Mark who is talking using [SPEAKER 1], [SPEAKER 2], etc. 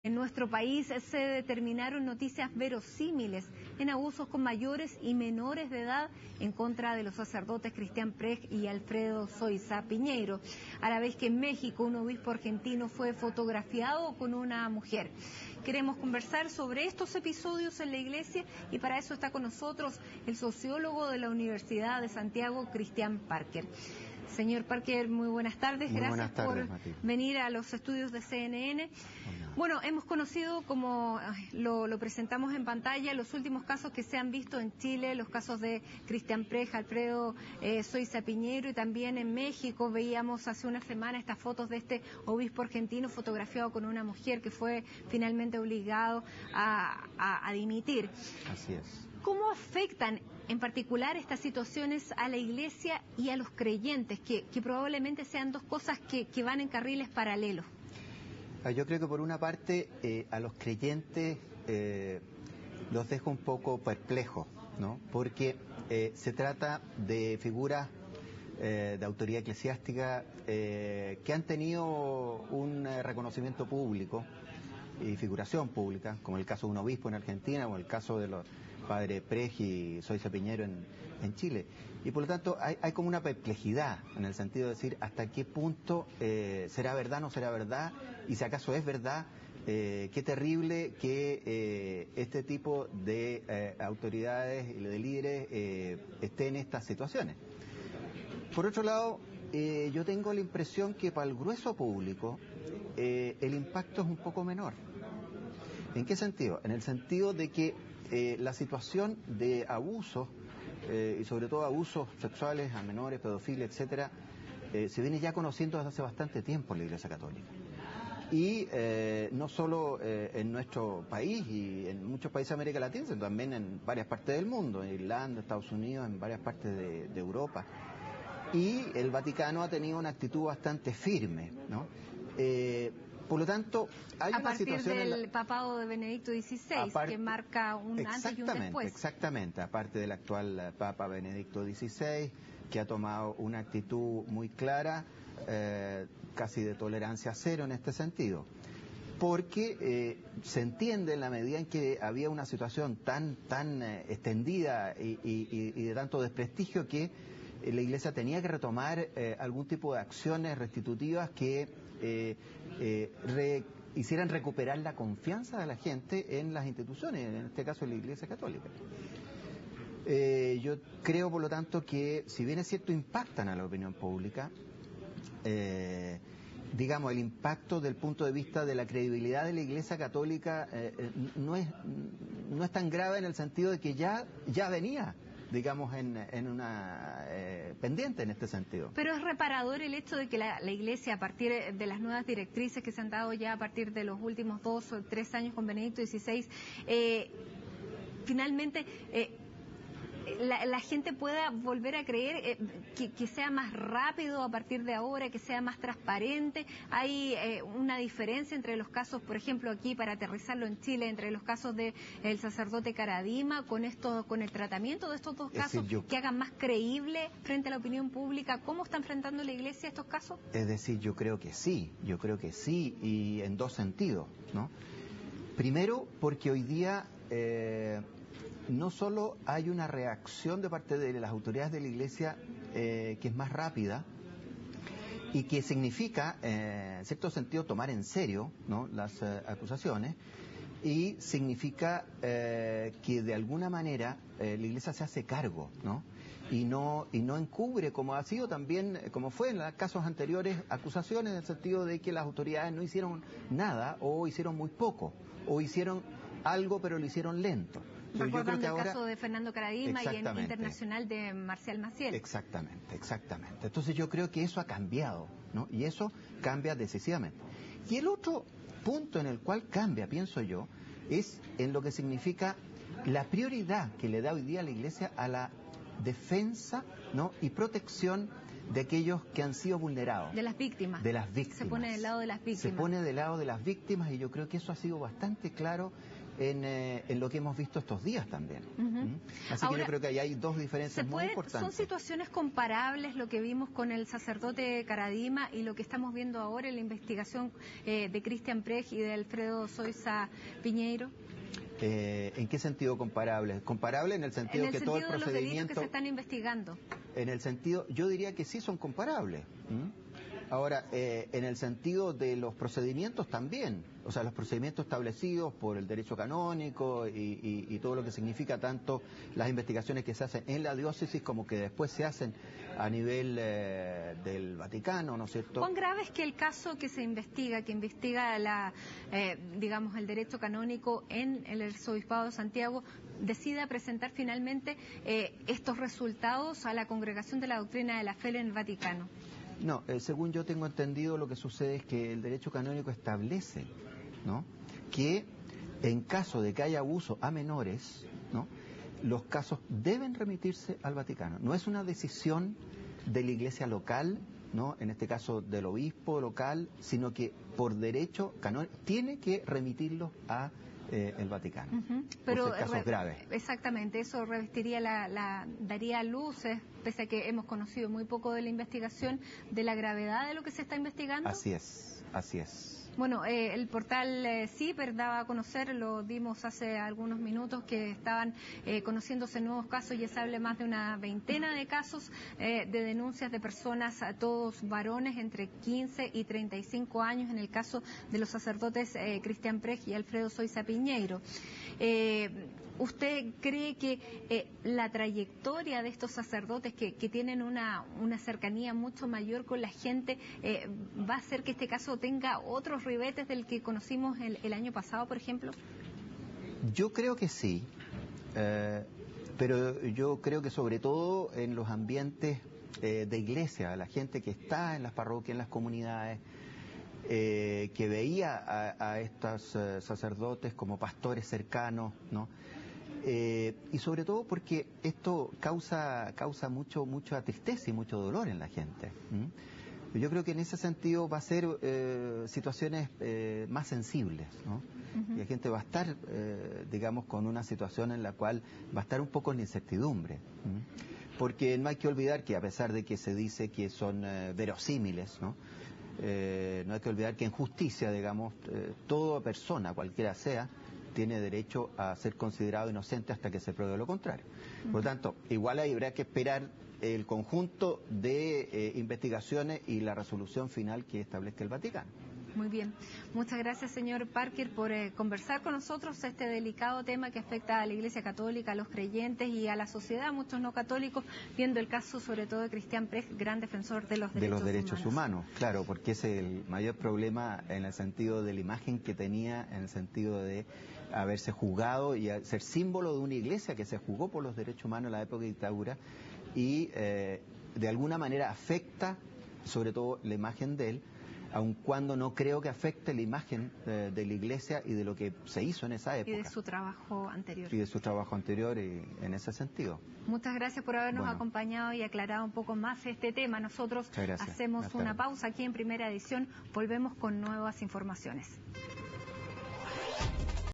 [SPEAKER 1] En nuestro país se determinaron noticias verosímiles en abusos con mayores y menores de edad en contra de los sacerdotes Cristian Prech y Alfredo Zoiza Piñeiro, a la vez que en México un obispo argentino fue fotografiado con una mujer. Queremos conversar sobre estos episodios en la Iglesia y para eso está con nosotros el sociólogo de la Universidad de Santiago, Cristian Parker. Señor Parker, muy buenas tardes. Gracias por venir a los estudios de CNN. Bueno, hemos conocido, como lo presentamos en pantalla, los últimos casos que se han visto en Chile, los casos de Cristian Prech, Alfredo Zoiza Piñeiro, y también en México veíamos hace una semana estas fotos de este obispo argentino fotografiado con una mujer que fue finalmente obligado a dimitir.
[SPEAKER 2] Así es.
[SPEAKER 1] ¿Cómo afectan en particular estas situaciones a la Iglesia y a los creyentes, que probablemente sean dos cosas que van en carriles paralelos?
[SPEAKER 2] Yo creo que por una parte a los creyentes los dejo un poco perplejos, ¿no? Porque se trata de figuras de autoridad eclesiástica que han tenido un reconocimiento público y figuración pública, como el caso de un obispo en Argentina o el caso de los padres Prech y Zoiza Piñeiro en Chile. Y por lo tanto hay como una perplejidad en el sentido de decir hasta qué punto será verdad, no será verdad, y si acaso es verdad, qué terrible que este tipo de autoridades y de líderes estén en estas situaciones. Por otro lado, yo tengo la impresión que para el grueso público el impacto es un poco menor. ¿En qué sentido? En el sentido de que la situación de abusos, y sobre todo abusos sexuales a menores, pedofilia, etcétera, se viene ya conociendo desde hace bastante tiempo en la Iglesia Católica. Y no solo en nuestro país y en muchos países de América Latina, sino también en varias partes del mundo, en Irlanda, Estados Unidos, en varias partes de Europa. Y el Vaticano ha tenido una actitud bastante firme, ¿no? Por lo tanto, hay una situación...
[SPEAKER 1] A partir del papado de Benedicto XVI, que marca un antes y un después.
[SPEAKER 2] Exactamente, aparte del actual Papa Benedicto XVI, que ha tomado una actitud muy clara, casi de tolerancia cero en este sentido. Porque se entiende en la medida en que había una situación tan extendida y de tanto desprestigio que la Iglesia tenía que retomar algún tipo de acciones restitutivas que hicieran recuperar la confianza de la gente en las instituciones, en este caso en la Iglesia Católica. Yo creo, por lo tanto, que si bien es cierto impactan a la opinión pública, digamos, el impacto del punto de vista de la credibilidad de la Iglesia Católica no es tan grave en el sentido de que ya venía, digamos, en una pendiente en este sentido.
[SPEAKER 1] Pero es reparador el hecho de que la Iglesia, a partir de las nuevas directrices que se han dado ya a partir de los últimos 2 o 3 años con Benedicto XVI, finalmente la gente pueda volver a creer que sea más rápido a partir de ahora, que sea más transparente. Hay una diferencia entre los casos, por ejemplo, aquí para aterrizarlo en Chile, entre los casos del sacerdote Caradima con el tratamiento de estos dos casos, que hagan más creíble frente a la opinión pública. ¿Cómo está enfrentando la Iglesia estos casos?
[SPEAKER 2] Es decir, yo creo que sí, y en dos sentidos, ¿no? Primero, porque hoy día no solo hay una reacción de parte de las autoridades de la Iglesia que es más rápida y que significa, en cierto sentido, tomar en serio, ¿no?, las acusaciones, y significa que de alguna manera la Iglesia se hace cargo, ¿no? Y no encubre, como ha sido también, como fue en los casos anteriores, acusaciones en el sentido de que las autoridades no hicieron nada o hicieron muy poco, o hicieron algo pero lo hicieron lento.
[SPEAKER 1] Recordando el caso de Fernando Caradima y en internacional de Marcial Maciel.
[SPEAKER 2] Exactamente. Entonces yo creo que eso ha cambiado, ¿no? Y eso cambia decisivamente. Y el otro punto en el cual cambia, pienso yo, es en lo que significa la prioridad que le da hoy día la Iglesia a la defensa, ¿no?, y protección de aquellos que han sido vulnerados.
[SPEAKER 1] De las víctimas.
[SPEAKER 2] De las víctimas.
[SPEAKER 1] Se pone del lado de las víctimas.
[SPEAKER 2] Se pone del lado de las víctimas, y yo creo que eso ha sido bastante claro en lo que hemos visto estos días también. Así
[SPEAKER 1] Ahora,
[SPEAKER 2] que yo creo que ahí hay dos diferencias muy importantes.
[SPEAKER 1] ¿Son situaciones comparables lo que vimos con el sacerdote Caradima y lo que estamos viendo ahora en la investigación de Cristian Prech y de Alfredo Soiza Piñeiro?
[SPEAKER 2] ¿En qué sentido comparable? Comparable en el sentido que todo el procedimiento...
[SPEAKER 1] de los delitos que se están investigando.
[SPEAKER 2] En el sentido, yo diría que sí son comparables. Ahora, en el sentido de los procedimientos también, o sea, los procedimientos establecidos por el derecho canónico y todo lo que significa tanto las investigaciones que se hacen en la diócesis como que después se hacen a nivel del Vaticano, ¿no es cierto?
[SPEAKER 1] ¿Cuán grave es que el caso que se investiga, digamos, el derecho canónico en el Arzobispado de Santiago, decida presentar finalmente estos resultados a la Congregación de la Doctrina de la Fe en el Vaticano?
[SPEAKER 2] No, según yo tengo entendido, lo que sucede es que el derecho canónico establece, ¿no?, que en caso de que haya abuso a menores, ¿no?, los casos deben remitirse al Vaticano. No es una decisión de la iglesia local, ¿no?, en este caso del obispo local, sino que por derecho canónico tiene que remitirlos a el Vaticano,
[SPEAKER 1] pero
[SPEAKER 2] por casos graves.
[SPEAKER 1] Exactamente, eso revestiría daría luces, pese a que hemos conocido muy poco de la investigación, de la gravedad de lo que se está investigando.
[SPEAKER 2] Así es, así es.
[SPEAKER 1] Bueno, el portal CIPER daba a conocer, lo dimos hace algunos minutos, que estaban conociéndose nuevos casos, ya se habla más de una veintena de casos de denuncias de personas, todos varones entre 15 y 35 años, en el caso de los sacerdotes Cristian Prech y Alfredo Soiza Piñeiro. ¿Usted cree que la trayectoria de estos sacerdotes que tienen una cercanía mucho mayor con la gente va a hacer que este caso tenga otros ribetes del que conocimos el año pasado, por ejemplo?
[SPEAKER 2] Yo creo que sí, pero yo creo que sobre todo en los ambientes de iglesia, la gente que está en las parroquias, en las comunidades, que veía a estos sacerdotes como pastores cercanos, ¿no? Y sobre todo porque esto causa mucha tristeza y mucho dolor en la gente. Yo creo que en ese sentido va a ser situaciones más sensibles, ¿no? Y la gente va a estar, digamos, con una situación en la cual va a estar un poco en incertidumbre. Porque no hay que olvidar que, a pesar de que se dice que son verosímiles, ¿no?, no hay que olvidar que en justicia, digamos, toda persona, cualquiera sea, tiene derecho a ser considerado inocente hasta que se pruebe lo contrario. Por lo tanto, igual ahí habrá que esperar el conjunto de investigaciones y la resolución final que establezca el Vaticano.
[SPEAKER 1] Muy bien. Muchas gracias, señor Parker, por conversar con nosotros este delicado tema que afecta a la Iglesia Católica, a los creyentes y a la sociedad, muchos no católicos, viendo el caso sobre todo de Cristian Prech, gran defensor de los derechos
[SPEAKER 2] humanos. Claro, porque ese es el mayor problema en el sentido de la imagen que tenía, en el sentido de haberse juzgado y ser símbolo de una iglesia que se jugó por los derechos humanos en la época de dictadura y de alguna manera afecta sobre todo la imagen de él, aun cuando no creo que afecte la imagen de la iglesia y de lo que se hizo en esa época.
[SPEAKER 1] Y de su trabajo anterior.
[SPEAKER 2] Y de su trabajo anterior y en ese sentido.
[SPEAKER 1] Muchas gracias por habernos acompañado y aclarado un poco más este tema. Nosotros hacemos una pausa aquí en Primera Edición, volvemos con nuevas informaciones.